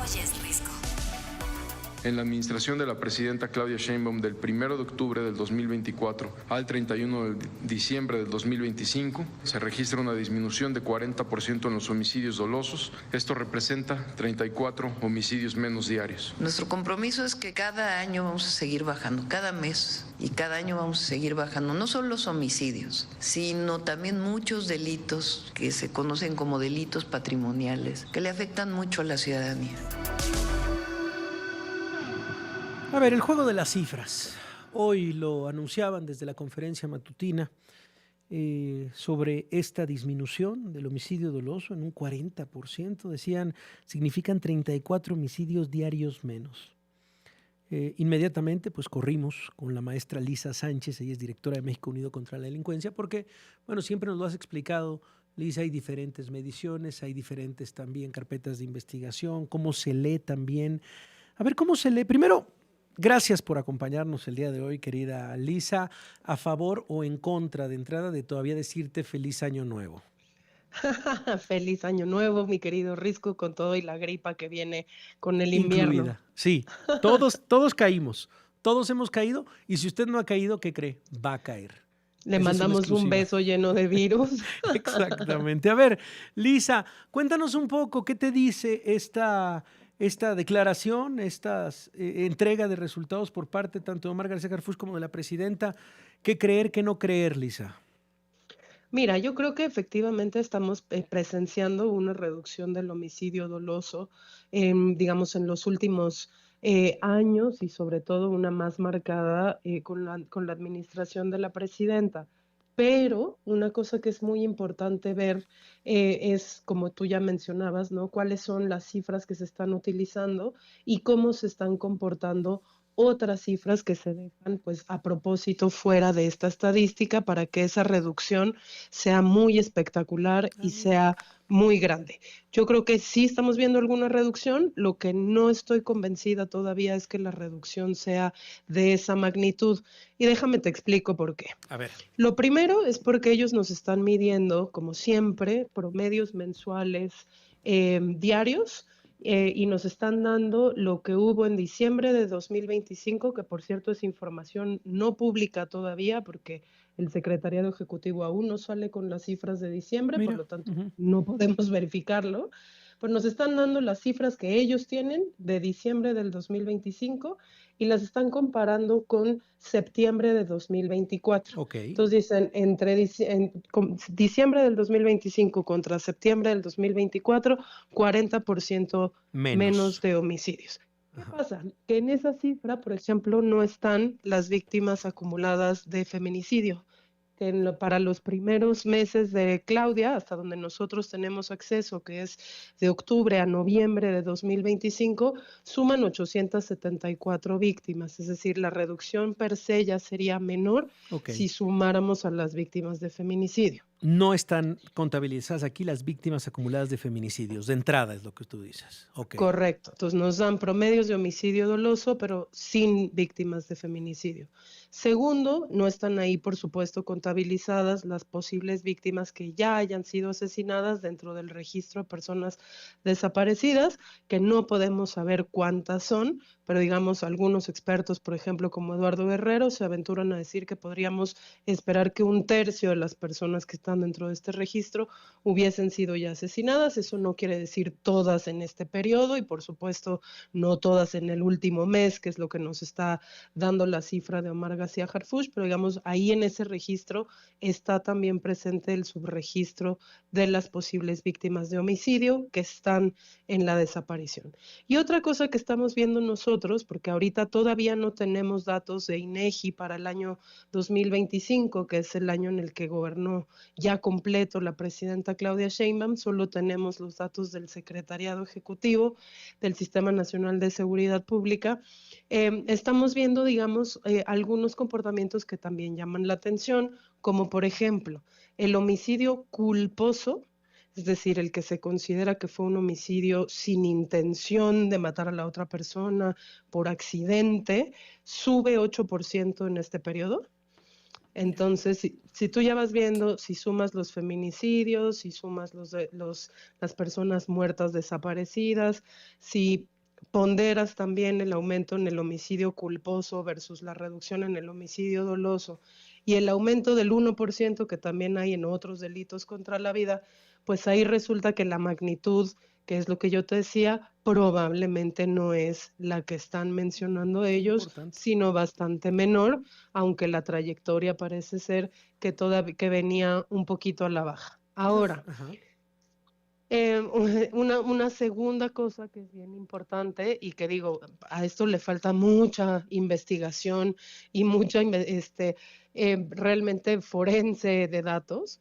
Oyes Risco. En la administración de la presidenta Claudia Sheinbaum del 1 de octubre del 2024 al 31 de diciembre del 2025 se registra una disminución de 40% en los homicidios dolosos. Esto representa 34 homicidios menos diarios. Nuestro compromiso es que cada año vamos a seguir bajando, cada mes y cada año vamos a seguir bajando, no solo los homicidios, sino también muchos delitos que se conocen como delitos patrimoniales, que le afectan mucho a la ciudadanía. A ver, el juego de las cifras. Hoy lo anunciaban desde la conferencia matutina sobre esta disminución del homicidio doloso en un 40%. Decían, significan 34 homicidios diarios menos. Inmediatamente pues corrimos con la maestra Lisa Sánchez, ella es directora de México Unido contra la Delincuencia, porque, bueno, siempre nos lo has explicado, Lisa, hay diferentes mediciones, hay diferentes también carpetas de investigación, cómo se lee también. A ver, ¿cómo se lee? Primero, gracias por acompañarnos el día de hoy, querida Lisa. ¿A favor o en contra de entrada de todavía decirte feliz año nuevo? Feliz año nuevo, mi querido Risco, con todo y la gripa que viene con el invierno. Incluida. Sí, todos caímos, todos hemos caído, y si usted no ha caído, ¿qué cree? Va a caer. Le Esa mandamos un beso lleno de virus. Exactamente. A ver, Lisa, cuéntanos un poco, ¿qué te dice esta declaración, esta entrega de resultados por parte tanto de Omar García Harfuch como de la presidenta? ¿Qué creer, qué no creer, Lisa? Mira, yo creo que efectivamente estamos presenciando una reducción del homicidio doloso, digamos, en los últimos años y sobre todo una más marcada con la administración de la presidenta. Pero una cosa que es muy importante ver es, como tú ya mencionabas, ¿no? Cuáles son las cifras que se están utilizando y cómo se están comportando otras cifras que se dejan, pues, a propósito fuera de esta estadística para que esa reducción sea muy espectacular y sea muy grande. Yo creo que sí estamos viendo alguna reducción, lo que no estoy convencida todavía es que la reducción sea de esa magnitud. Y déjame te explico por qué. A ver. Lo primero es porque ellos nos están midiendo, como siempre, promedios mensuales diarios y nos están dando lo que hubo en diciembre de 2025, que por cierto es información no pública todavía porque el Secretariado Ejecutivo aún no sale con las cifras de diciembre, Mira, por lo tanto no podemos verificarlo. Pues nos están dando las cifras que ellos tienen de diciembre del 2025 y las están comparando con septiembre de 2024. Okay. Entonces dicen, diciembre del 2025 contra septiembre del 2024, 40% menos de homicidios. ¿Qué pasa? Que en esa cifra, por ejemplo, no están las víctimas acumuladas de feminicidio. Para los primeros meses de Claudia, hasta donde nosotros tenemos acceso, que es de octubre a noviembre de 2025, suman 874 víctimas, es decir, la reducción per se ya sería menor si sumáramos a las víctimas de feminicidio. No están contabilizadas aquí las víctimas acumuladas de feminicidios, de entrada es lo que tú dices. Correcto, entonces nos dan promedios de homicidio doloso, pero sin víctimas de feminicidio. Segundo, no están ahí, por supuesto, contabilizadas las posibles víctimas que ya hayan sido asesinadas dentro del registro de personas desaparecidas, que no podemos saber cuántas son, pero digamos algunos expertos, por ejemplo, como Eduardo Guerrero, se aventuran a decir que podríamos esperar que 1/3 de las personas que están dentro de este registro hubiesen sido ya asesinadas. Eso no quiere decir todas en este periodo y por supuesto no todas en el último mes, que es lo que nos está dando la cifra de Omar García Harfuch, pero digamos ahí en ese registro está también presente el subregistro de las posibles víctimas de homicidio que están en la desaparición. Y otra cosa que estamos viendo nosotros, porque ahorita todavía no tenemos datos de INEGI para el año 2025, que es el año en el que gobernó ya completo la presidenta Claudia Sheinbaum, solo tenemos los datos del Secretariado Ejecutivo del Sistema Nacional de Seguridad Pública. Estamos viendo, digamos, algunos comportamientos que también llaman la atención, como por ejemplo, el homicidio culposo, es decir, el que se considera que fue un homicidio sin intención de matar a la otra persona por accidente, sube 8% en este periodo. Entonces, si tú ya vas viendo, si sumas los feminicidios, si sumas las personas muertas desaparecidas, si ponderas también el aumento en el homicidio culposo versus la reducción en el homicidio doloso y el aumento del 1% que también hay en otros delitos contra la vida, pues ahí resulta que la magnitud, que es lo que yo te decía, probablemente no es la que están mencionando ellos, Importante. sino bastante menor, aunque la trayectoria parece ser que venía un poquito a la baja. Ahora, Ajá. una segunda cosa que es bien importante y que digo, a esto le falta mucha investigación y mucha realmente forense de datos,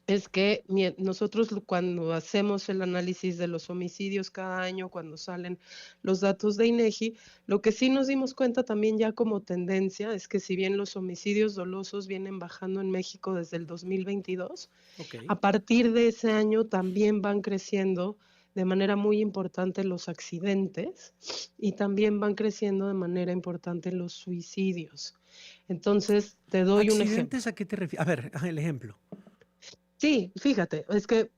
es que nosotros cuando hacemos el análisis de los homicidios cada año, cuando salen los datos de INEGI, lo que sí nos dimos cuenta también ya como tendencia es que si bien los homicidios dolosos vienen bajando en México desde el 2022, Okay. a partir de ese año también van creciendo de manera muy importante los accidentes y también van creciendo de manera importante los suicidios. Entonces, te doy un ejemplo. ¿Accidentes a qué te refieres? A ver, el ejemplo. Sí, fíjate, es que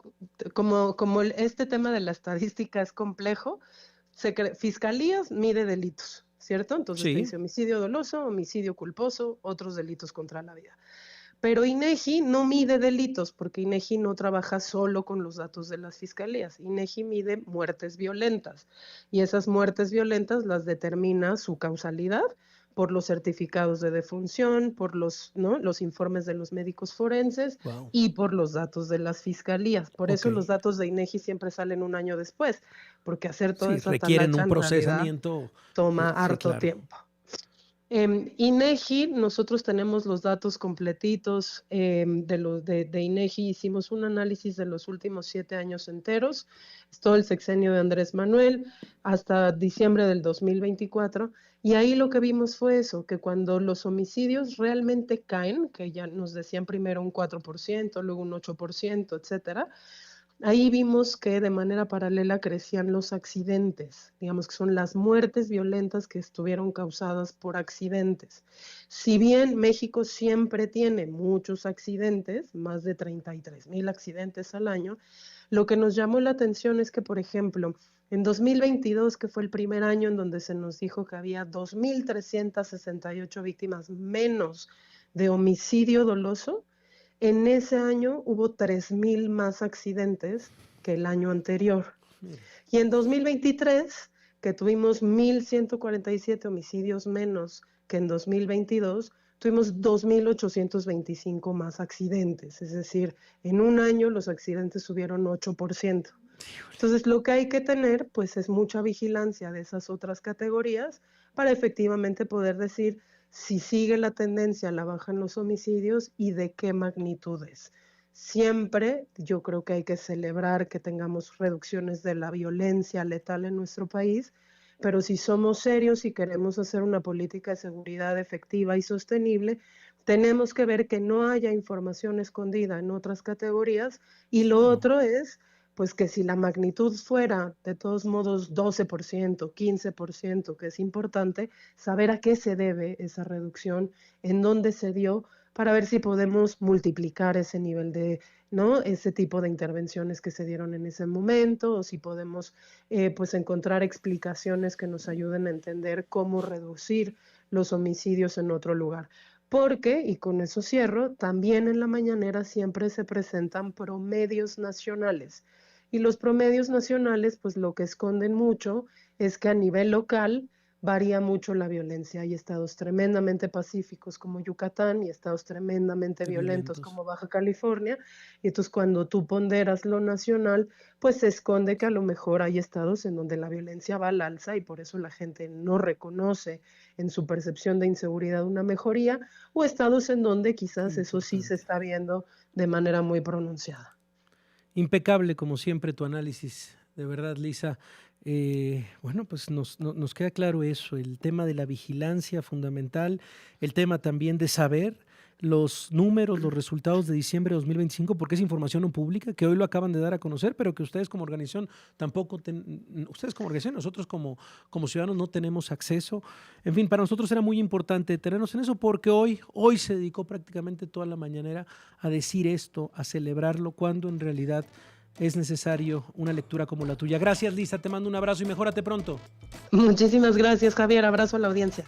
como este tema de la estadística es complejo, Fiscalías mide delitos, ¿cierto? Entonces te Sí. dice homicidio doloso, homicidio culposo, otros delitos contra la vida. Pero INEGI no mide delitos porque INEGI no trabaja solo con los datos de las fiscalías. INEGI mide muertes violentas y esas muertes violentas las determina su causalidad por los certificados de defunción, por los informes de los médicos forenses Wow. y por los datos de las fiscalías. Por eso Ok. los datos de INEGI siempre salen un año después, porque hacer toda Sí, esa requieren talacha un en realidad procesamiento. toma Sí, harto claro. tiempo. INEGI, nosotros tenemos los datos completitos de INEGI, hicimos un análisis de los últimos 7 años enteros, es todo el sexenio de Andrés Manuel, hasta diciembre del 2024, y ahí lo que vimos fue eso, que cuando los homicidios realmente caen, que ya nos decían primero un 4%, luego un 8%, etcétera, ahí vimos que de manera paralela crecían los accidentes, digamos que son las muertes violentas que estuvieron causadas por accidentes. Si bien México siempre tiene muchos accidentes, más de 33,000 accidentes al año, lo que nos llamó la atención es que, por ejemplo, en 2022, que fue el primer año en donde se nos dijo que había 2,368 víctimas menos de homicidio doloso, en ese año hubo 3,000 más accidentes que el año anterior. Y en 2023, que tuvimos 1,147 homicidios menos que en 2022, tuvimos 2,825 más accidentes. Es decir, en un año los accidentes subieron 8%. Entonces, lo que hay que tener, pues, es mucha vigilancia de esas otras categorías para efectivamente poder decir si sigue la tendencia a la baja en los homicidios y de qué magnitudes. Siempre yo creo que hay que celebrar que tengamos reducciones de la violencia letal en nuestro país, pero si somos serios y queremos hacer una política de seguridad efectiva y sostenible, tenemos que ver que no haya información escondida en otras categorías y lo otro es pues que si la magnitud fuera de todos modos 12%, 15%, que es importante, saber a qué se debe esa reducción, en dónde se dio, para ver si podemos multiplicar ese nivel de, ¿no? Ese tipo de intervenciones que se dieron en ese momento, o si podemos pues encontrar explicaciones que nos ayuden a entender cómo reducir los homicidios en otro lugar. Porque, y con eso cierro, también en la mañanera siempre se presentan promedios nacionales. Y los promedios nacionales, pues lo que esconden mucho es que a nivel local varía mucho la violencia. Hay estados tremendamente pacíficos como Yucatán y estados tremendamente violentos como Baja California. Y entonces cuando tú ponderas lo nacional, pues se esconde que a lo mejor hay estados en donde la violencia va al alza y por eso la gente no reconoce en su percepción de inseguridad una mejoría, o estados en donde quizás eso sí se está viendo de manera muy pronunciada. Impecable, como siempre, tu análisis, de verdad, Lisa. Bueno, pues nos queda claro eso, el tema de la vigilancia fundamental, el tema también de saber los números, los resultados de diciembre de 2025, porque es información no pública, que hoy lo acaban de dar a conocer, pero que ustedes como organización tampoco, ustedes como organización, nosotros como ciudadanos no tenemos acceso. En fin, para nosotros era muy importante detenernos en eso, porque hoy se dedicó prácticamente toda la mañanera a decir esto, a celebrarlo, cuando en realidad es necesario una lectura como la tuya. Gracias, Lisa, te mando un abrazo y mejórate pronto. Muchísimas gracias, Javier. Abrazo a la audiencia.